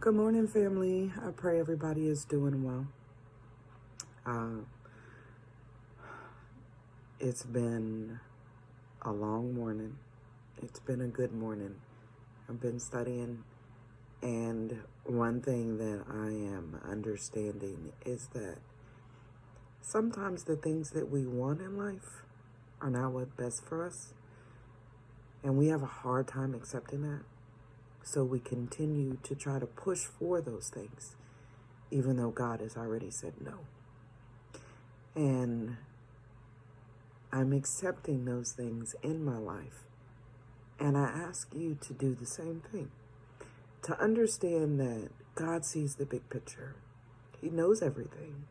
Good morning, family. I pray everybody is doing well. It's been a long morning. It's been a good morning. I've been studying, and one thing that I am understanding is that sometimes the things that we want in life are not what's best for us, and we have a hard time accepting that. So we continue to try to push for those things, even though God has already said no. And I'm accepting those things in my life. And I ask you to do the same thing. To understand that God sees the big picture. He knows everything.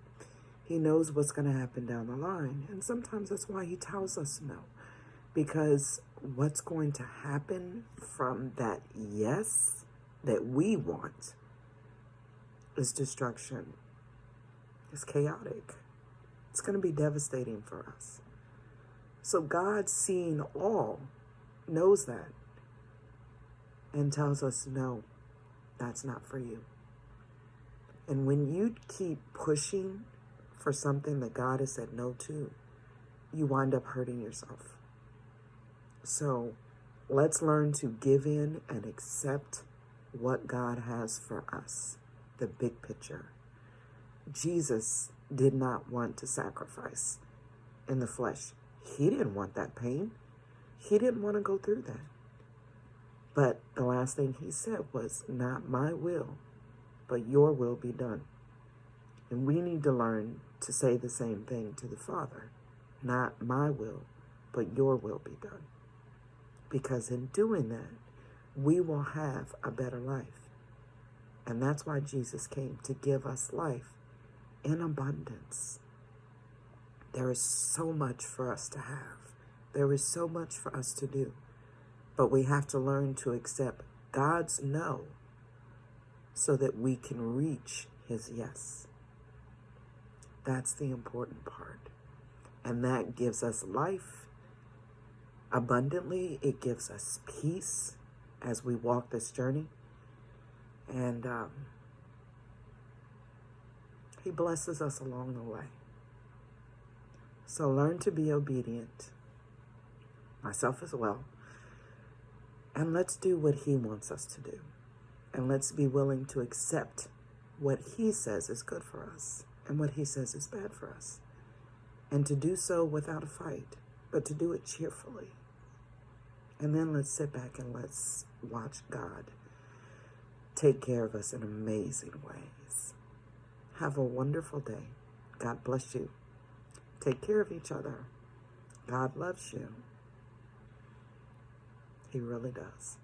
He knows what's going to happen down the line. And sometimes that's why he tells us no. Because what's going to happen from that yes that we want is destruction. It's chaotic. It's going to be devastating for us. So God, seeing all, knows that and tells us, no, that's not for you. And when you keep pushing for something that God has said no to, you wind up hurting yourself. So let's learn to give in and accept what God has for us, the big picture. Jesus did not want to sacrifice in the flesh. He didn't want that pain. He didn't want to go through that. But the last thing he said was, not my will, but your will be done. And we need to learn to say the same thing to the Father. Not my will, but your will be done. Because in doing that, we will have a better life. And that's why Jesus came, to give us life in abundance. There is so much for us to have. There is so much for us to do. But we have to learn to accept God's no so that we can reach his yes. That's the important part. And that gives us life abundantly. It gives us peace as we walk this journey. And he blesses us along the way. So learn to be obedient, myself as well. And let's do what he wants us to do. And let's be willing to accept what he says is good for us and what he says is bad for us. And to do so without a fight, but to do it cheerfully. And then let's sit back and let's watch God take care of us in amazing ways. Have a wonderful day. God bless you. Take care of each other. God loves you. He really does.